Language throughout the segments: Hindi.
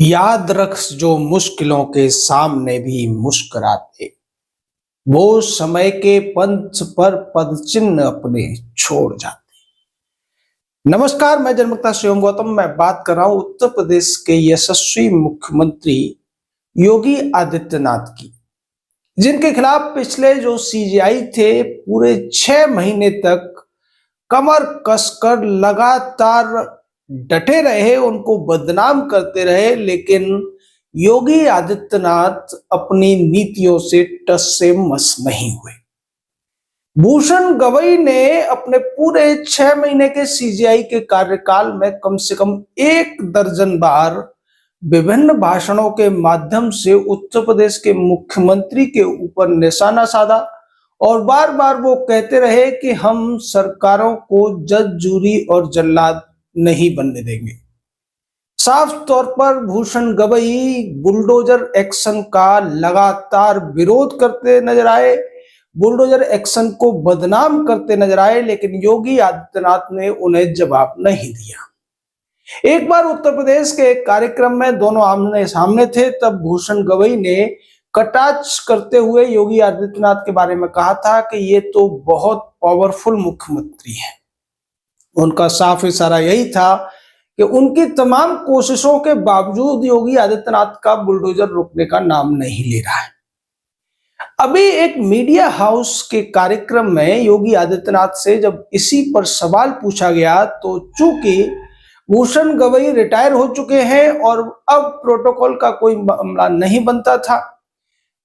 याद रख जो मुश्किलों के सामने भी मुस्कुराते, वो समय के पंथ पर पदचिन्ह अपने छोड़ जाते। नमस्कार, मैं जन्मता शिवम गौतम। मैं बात कर रहा हूं उत्तर प्रदेश के यशस्वी मुख्यमंत्री योगी आदित्यनाथ की, जिनके खिलाफ पिछले जो सीजेआई थे पूरे 6 महीने तक कमर कसकर लगातार डटे रहे, उनको बदनाम करते रहे, लेकिन योगी आदित्यनाथ अपनी नीतियों से टस से मस नहीं हुए। भूषण गवई ने अपने पूरे 6 महीने के सीजीआई के कार्यकाल में कम से कम 1 दर्जन बार विभिन्न भाषणों के माध्यम से उत्तर प्रदेश के मुख्यमंत्री के ऊपर निशाना साधा और बार बार वो कहते रहे कि हम सरकारों को जज, जूरी और जल्लाद नहीं बनने देंगे। साफ तौर पर भूषण गवई बुलडोजर एक्शन का लगातार विरोध करते नजर आए, बुलडोजर एक्शन को बदनाम करते नजर आए, लेकिन योगी आदित्यनाथ ने उन्हें जवाब नहीं दिया। एक बार उत्तर प्रदेश के एक कार्यक्रम में दोनों आमने सामने थे, तब भूषण गवई ने कटाक्ष करते हुए योगी आदित्यनाथ के बारे में कहा था कि ये तो बहुत पावरफुल मुख्यमंत्री है। उनका साफ इशारा यही था कि उनकी तमाम कोशिशों के बावजूद योगी आदित्यनाथ का बुलडोजर रुकने का नाम नहीं ले रहा है। अभी एक मीडिया हाउस के कार्यक्रम में योगी आदित्यनाथ से जब इसी पर सवाल पूछा गया, तो चूंकि भूषण गवई रिटायर हो चुके हैं और अब प्रोटोकॉल का कोई मामला नहीं बनता था,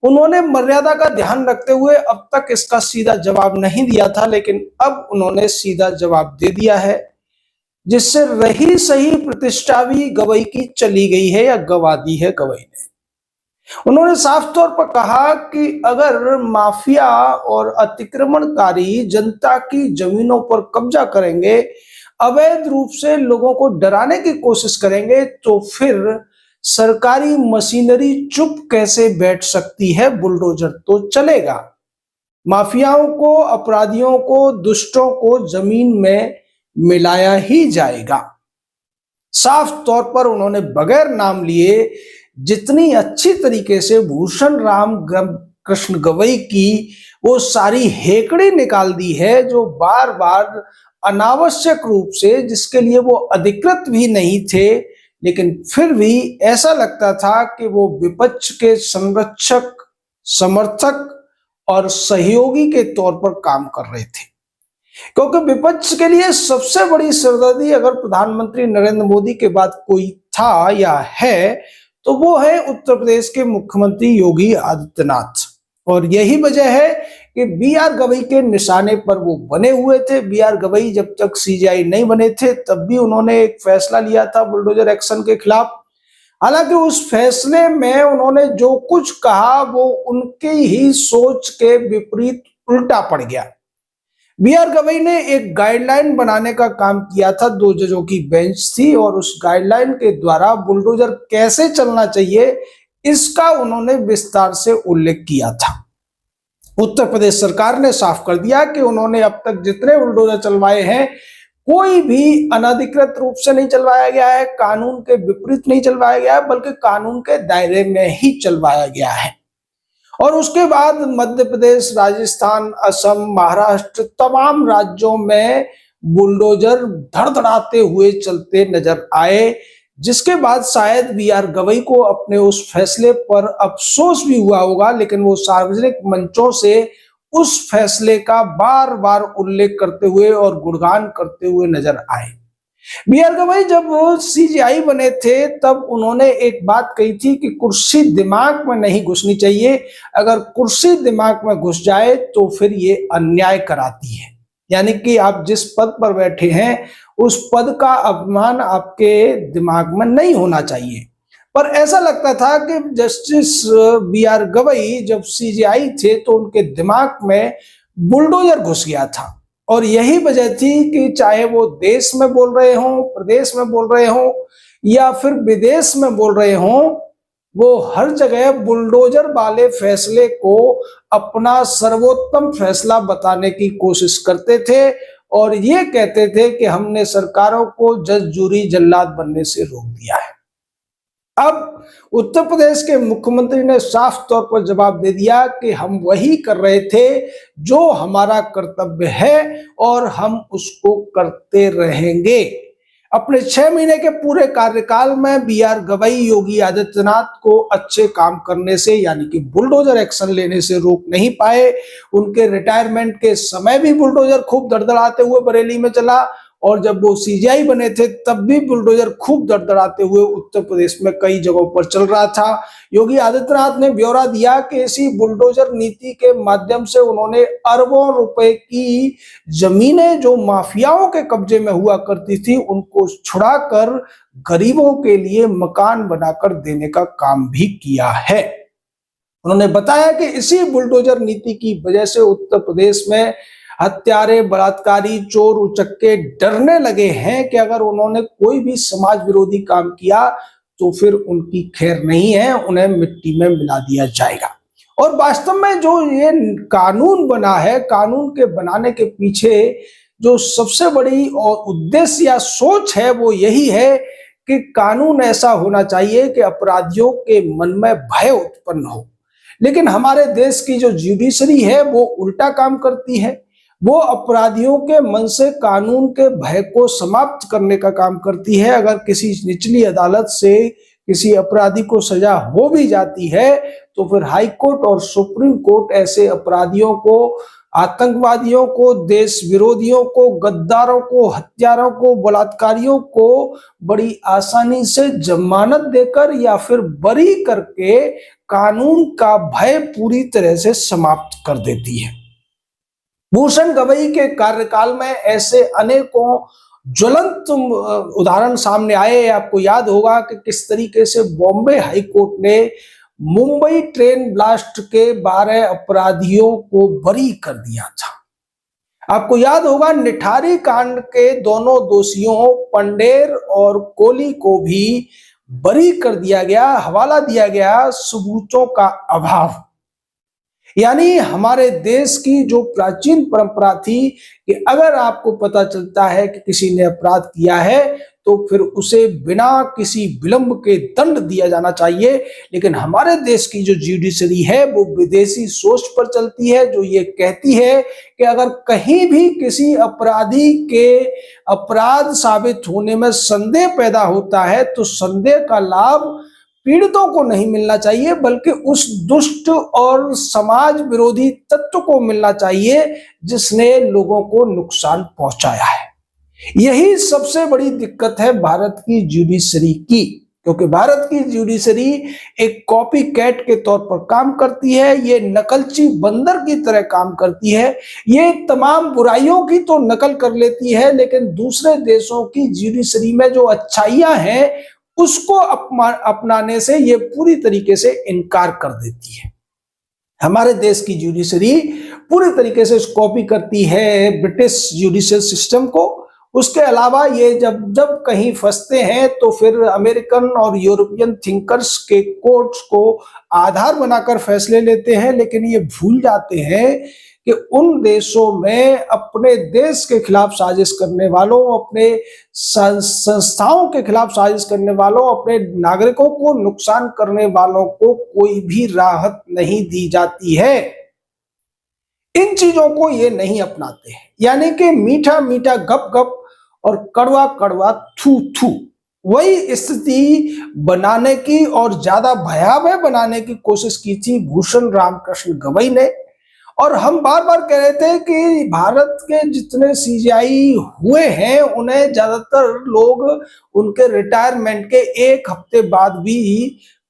उन्होंने मर्यादा का ध्यान रखते हुए अब तक इसका सीधा जवाब नहीं दिया था, लेकिन अब उन्होंने सीधा जवाब दे दिया है, जिससे रही सही प्रतिष्ठा भी गवई की चली गई है या गवा दी है गवई ने। उन्होंने साफ तौर पर कहा कि अगर माफिया और अतिक्रमणकारी जनता की जमीनों पर कब्जा करेंगे, अवैध रूप से लोगों को डराने की कोशिश करेंगे, तो फिर सरकारी मशीनरी चुप कैसे बैठ सकती है? बुलडोजर तो चलेगा। माफियाओं को, अपराधियों को, दुष्टों को जमीन में मिलाया ही जाएगा। साफ तौर पर उन्होंने बगैर नाम लिए जितनी अच्छी तरीके से भूषण राम कृष्ण गवई की वो सारी हेकड़ी निकाल दी है, जो बार बार अनावश्यक रूप से, जिसके लिए वो अधिकृत भी नहीं थे, लेकिन फिर भी ऐसा लगता था कि वो विपक्ष के संरक्षक, समर्थक और सहयोगी के तौर पर काम कर रहे थे। क्योंकि विपक्ष के लिए सबसे बड़ी सरदर्दी अगर प्रधानमंत्री नरेंद्र मोदी के बाद कोई था या है, तो वो है उत्तर प्रदेश के मुख्यमंत्री योगी आदित्यनाथ। और यही वजह है कि बी.आर. गवई के निशाने पर वो बने हुए थे। बी.आर. गवई जब तक सीजीआई नहीं बने थे, तब भी उन्होंने एक फैसला लिया था बुलडोजर एक्शन के खिलाफ। हालांकि उस फैसले में उन्होंने जो कुछ कहा वो उनकी ही सोच के विपरीत उल्टा पड़ गया। बी.आर. गवई ने एक गाइडलाइन बनाने का काम किया था, 2 जजों की बेंच थी, और उस गाइडलाइन के द्वारा बुलडोजर कैसे चलना चाहिए इसका उन्होंने विस्तार से उल्लेख किया था। उत्तर प्रदेश सरकार ने साफ कर दिया कि उन्होंने अब तक जितने बुलडोजर चलवाए हैं, कोई भी अनधिकृत रूप से नहीं चलवाया गया है, कानून के विपरीत नहीं चलवाया गया है, बल्कि कानून के दायरे में ही चलवाया गया है। और उसके बाद मध्य प्रदेश, राजस्थान, असम, महाराष्ट्र, तमाम राज्यों में बुलडोजर धड़धड़ाते हुए चलते नजर आए, जिसके बाद शायद बी.आर. गवई को अपने उस फैसले पर अफसोस भी हुआ होगा, लेकिन वो सार्वजनिक मंचों से उस फैसले का बार बार उल्लेख करते हुए और गुणगान करते हुए नजर आए। बी.आर. गवई जब सीजीआई बने थे, तब उन्होंने एक बात कही थी कि कुर्सी दिमाग में नहीं घुसनी चाहिए। अगर कुर्सी दिमाग में घुस जाए तो फिर ये अन्याय कराती है, यानी कि आप जिस पद पर बैठे हैं उस पद का अपमान आपके दिमाग में नहीं होना चाहिए। पर ऐसा लगता था कि जस्टिस बी.आर. गवई जब सीजीआई थे तो उनके दिमाग में बुलडोजर घुस गया था। और यही वजह थी कि चाहे वो देश में बोल रहे हों, प्रदेश में बोल रहे हों या फिर विदेश में बोल रहे हों, वो हर जगह बुलडोजर वाले फैसले को अपना सर्वोत्तम फैसला बताने की कोशिश करते थे और ये कहते थे कि हमने सरकारों को जज, जूरी, जल्लाद बनने से रोक दिया है। अब उत्तर प्रदेश के मुख्यमंत्री ने साफ तौर पर जवाब दे दिया कि हम वही कर रहे थे जो हमारा कर्तव्य है और हम उसको करते रहेंगे। अपने 6 महीने के पूरे कार्यकाल में बी.आर. गवई योगी आदित्यनाथ को अच्छे काम करने से यानी कि बुलडोजर एक्शन लेने से रोक नहीं पाए। उनके रिटायरमेंट के समय भी बुलडोजर खूब दड़दड़ाते हुए बरेली में चला और जब वो सीजीआई बने थे तब भी बुलडोजर खूब दड़दड़ाते हुए उत्तर प्रदेश में कई जगहों पर चल रहा था। योगी आदित्यनाथ ने ब्यौरा दिया कि इसी बुलडोजर नीति के माध्यम से उन्होंने अरबों रुपए की जमीनें जो माफियाओं के कब्जे में हुआ करती थी उनको छुड़ाकर गरीबों के लिए मकान बनाकर देने का काम भी किया है। उन्होंने बताया कि इसी बुलडोजर नीति की वजह से उत्तर प्रदेश में हत्यारे, बलात्कारी, चोर, उचक्के डरने लगे हैं कि अगर उन्होंने कोई भी समाज विरोधी काम किया तो फिर उनकी खैर नहीं है, उन्हें मिट्टी में मिला दिया जाएगा। और वास्तव में जो ये कानून बना है, कानून के बनाने के पीछे जो सबसे बड़ी और उद्देश्य या सोच है वो यही है कि कानून ऐसा होना चाहिए कि अपराधियों के मन में भय उत्पन्न हो। लेकिन हमारे देश की जो जुडिशरी है वो उल्टा काम करती है। वो अपराधियों के मन से कानून के भय को समाप्त करने का काम करती है। अगर किसी निचली अदालत से किसी अपराधी को सजा हो भी जाती है तो फिर हाई कोर्ट और सुप्रीम कोर्ट ऐसे अपराधियों को, आतंकवादियों को, देश विरोधियों को, गद्दारों को, हत्यारों को, बलात्कारियों को बड़ी आसानी से जमानत देकर या फिर बरी करके कानून का भय पूरी तरह से समाप्त कर देती है। भूषण गवई के कार्यकाल में ऐसे अनेकों ज्वलंत उदाहरण सामने आए। आपको याद होगा कि किस तरीके से बॉम्बे हाई कोर्ट ने मुंबई ट्रेन ब्लास्ट के 12 अपराधियों को बरी कर दिया था। आपको याद होगा निठारी कांड के दोनों दोषियों पंडेर और कोली को भी बरी कर दिया गया, हवाला दिया गया सबूतों का अभाव। यानी हमारे देश की जो प्राचीन परंपरा थी कि अगर आपको पता चलता है कि किसी ने अपराध किया है तो फिर उसे बिना किसी विलंब के दंड दिया जाना चाहिए। लेकिन हमारे देश की जो जुडिशरी है वो विदेशी सोच पर चलती है जो ये कहती है कि अगर कहीं भी किसी अपराधी के अपराध साबित होने में संदेह पैदा होता है तो संदेह का लाभ पीड़ितों को नहीं मिलना चाहिए बल्कि उस दुष्ट और समाज विरोधी तत्व को मिलना चाहिए जिसने लोगों को नुकसान पहुंचाया है। यही सबसे बड़ी दिक्कत है भारत की जुडिशरी की, क्योंकि भारत की जुडिशरी एक कॉपी कैट के तौर पर काम करती है। ये नकलची बंदर की तरह काम करती है। ये तमाम बुराइयों की तो नकल कर लेती है लेकिन दूसरे देशों की जुडिशरी में जो अच्छाइयां हैं उसको अपनाने से ये पूरी तरीके से इनकार कर देती है। हमारे देश की जुडिशरी पूरी तरीके से कॉपी करती है ब्रिटिश जुडिशियल सिस्टम को। उसके अलावा ये जब कहीं फंसते हैं तो फिर अमेरिकन और यूरोपियन थिंकर्स के कोर्ट्स को आधार बनाकर फैसले लेते हैं, लेकिन ये भूल जाते हैं कि उन देशों में अपने देश के खिलाफ साजिश करने वालों, अपने संस्थाओं के खिलाफ साजिश करने वालों, अपने नागरिकों को नुकसान करने वालों को कोई भी राहत नहीं दी जाती है। इन चीजों को ये नहीं अपनाते हैं। यानी कि मीठा मीठा गप गप और कड़वा कड़वा थू थू, वही स्थिति बनाने की और ज्यादा भयावह बनाने की कोशिश की थी भूषण रामकृष्ण गवई ने। और हम बार बार कह रहे थे कि भारत के जितने सीजीआई हुए हैं उन्हें ज्यादातर लोग उनके रिटायरमेंट के 1 हफ्ते बाद भी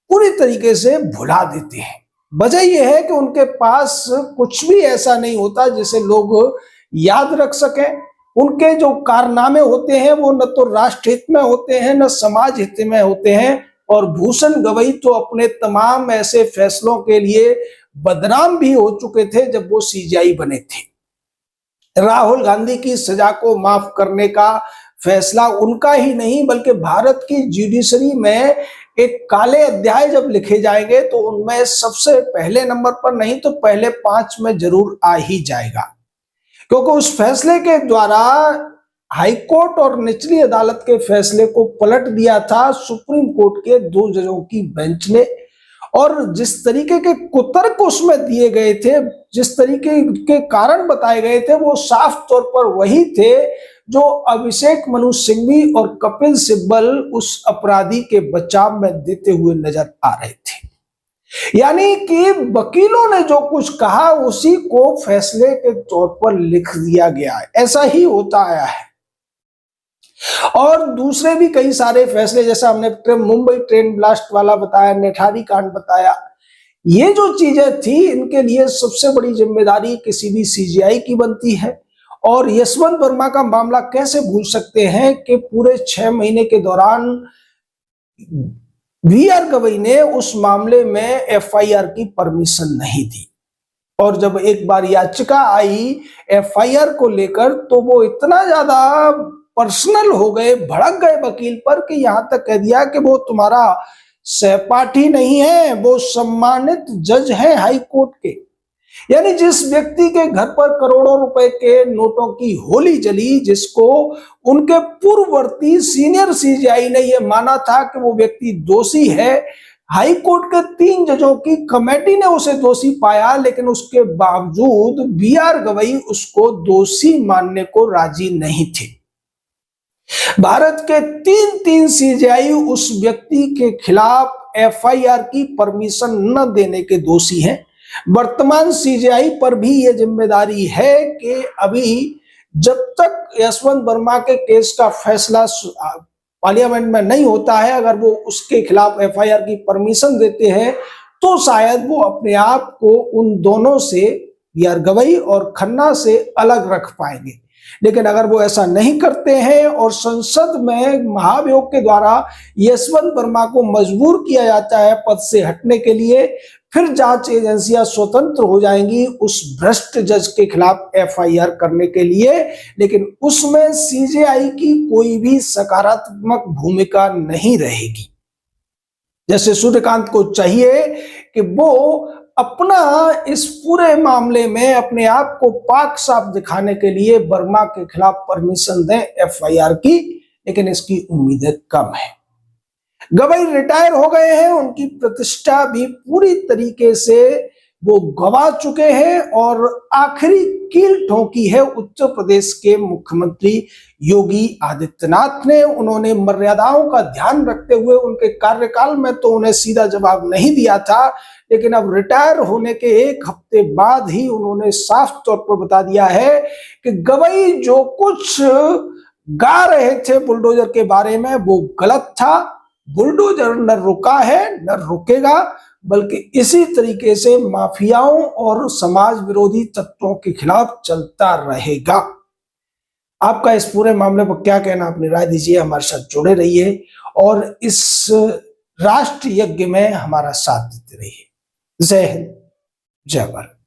पूरी तरीके से भुला देते हैं। वजह यह है कि उनके पास कुछ भी ऐसा नहीं होता जिसे लोग याद रख सकें। उनके जो कारनामे होते हैं वो न तो राष्ट्र हित में होते हैं न समाज हित में होते हैं। और भूषण गवई तो अपने तमाम ऐसे फैसलों के लिए बदनाम भी हो चुके थे जब वो सीजीआई बने थे। राहुल गांधी की सजा को माफ करने का फैसला उनका ही नहीं बल्कि भारत की जुडिशरी में एक काले अध्याय जब लिखे जाएंगे तो उनमें सबसे पहले नंबर पर नहीं तो पहले 5 में जरूर आ ही जाएगा, क्योंकि उस फैसले के द्वारा हाई कोर्ट और निचली अदालत के फैसले को पलट दिया था सुप्रीम कोर्ट के 2 जजों की बेंच ने। और जिस तरीके के कुतर्क उसमें दिए गए थे, जिस तरीके के कारण बताए गए थे, वो साफ तौर पर वही थे जो अभिषेक मनु सिंघवी और कपिल सिब्बल उस अपराधी के बचाव में देते हुए नजर आ रहे थे। यानी कि वकीलों ने जो कुछ कहा उसी को फैसले के तौर पर लिख दिया गया है। ऐसा ही होता आया है। और दूसरे भी कई सारे फैसले, जैसा हमने मुंबई ट्रेन ब्लास्ट वाला बताया, नेठारी कांड बताया, ये जो चीजें थी इनके लिए सबसे बड़ी जिम्मेदारी किसी भी सीजीआई की बनती है। और यशवंत वर्मा का मामला कैसे भूल सकते हैं कि पूरे 6 महीने के दौरान वीआर गवई ने उस मामले में एफआईआर की परमिशन नहीं दी। और जब एक बार याचिका आई एफआईआर को लेकर तो वो इतना ज्यादा पर्सनल हो गए, भड़क गए वकील पर कि यहां तक कह दिया कि वो तुम्हारा सहपाठी नहीं है, वो सम्मानित जज है हाई कोर्ट के। यानी जिस व्यक्ति के घर पर करोड़ों रुपए के नोटों की होली जली, जिसको उनके पूर्ववर्ती सीनियर सीजीआई ने यह माना था कि वो व्यक्ति दोषी है, हाई कोर्ट के 3 जजों की कमेटी ने उसे दोषी पाया, लेकिन उसके बावजूद बीआर गवई उसको दोषी मानने को राजी नहीं थे। भारत के 3 सीजीआई उस व्यक्ति के खिलाफ एफआईआर की परमिशन न देने के दोषी हैं। वर्तमान सीजीआई पर भी यह जिम्मेदारी है कि अभी जब तक यशवंत वर्मा के केस का फैसला पार्लियामेंट में नहीं होता है, अगर वो उसके खिलाफ एफआईआर की परमिशन देते हैं तो शायद वो अपने आप को उन दोनों से, बीआर गवई और खन्ना से अलग रख पाएंगे। लेकिन अगर वो ऐसा नहीं करते हैं और संसद में महाभियोग के द्वारा यशवंत वर्मा को मजबूर किया जाता है पद से हटने के लिए, फिर जांच एजेंसियां स्वतंत्र हो जाएंगी उस भ्रष्ट जज के खिलाफ एफआईआर करने के लिए। लेकिन उसमें सीजीआई की कोई भी सकारात्मक भूमिका नहीं रहेगी। जैसे सूर्यकांत को चाहिए कि वो अपना इस पूरे मामले में अपने आप को पाक साफ दिखाने के लिए वर्मा के खिलाफ परमिशन दें एफआईआर की, लेकिन इसकी उम्मीदें कम है। गवई रिटायर हो गए हैं, उनकी प्रतिष्ठा भी पूरी तरीके से वो गवा चुके हैं और आखिरी कील ठोकी है उत्तर प्रदेश के मुख्यमंत्री योगी आदित्यनाथ ने। उन्होंने मर्यादाओं का ध्यान रखते हुए उनके कार्यकाल में तो उन्हें सीधा जवाब नहीं दिया था, लेकिन अब रिटायर होने के 1 हफ्ते बाद ही उन्होंने साफ तौर पर बता दिया है कि गवई जो कुछ गा रहे थे बुलडोजर के बारे में वो गलत था। बुलडोजर न रुका है न रुकेगा, बल्कि इसी तरीके से माफियाओं और समाज विरोधी तत्वों के खिलाफ चलता रहेगा। आपका इस पूरे मामले पर क्या कहना, अपनी राय दीजिए, हमारे साथ जुड़े रहिए और इस राष्ट्र यज्ञ में हमारा साथ देते रहिए। जय हिंद, जय भारत।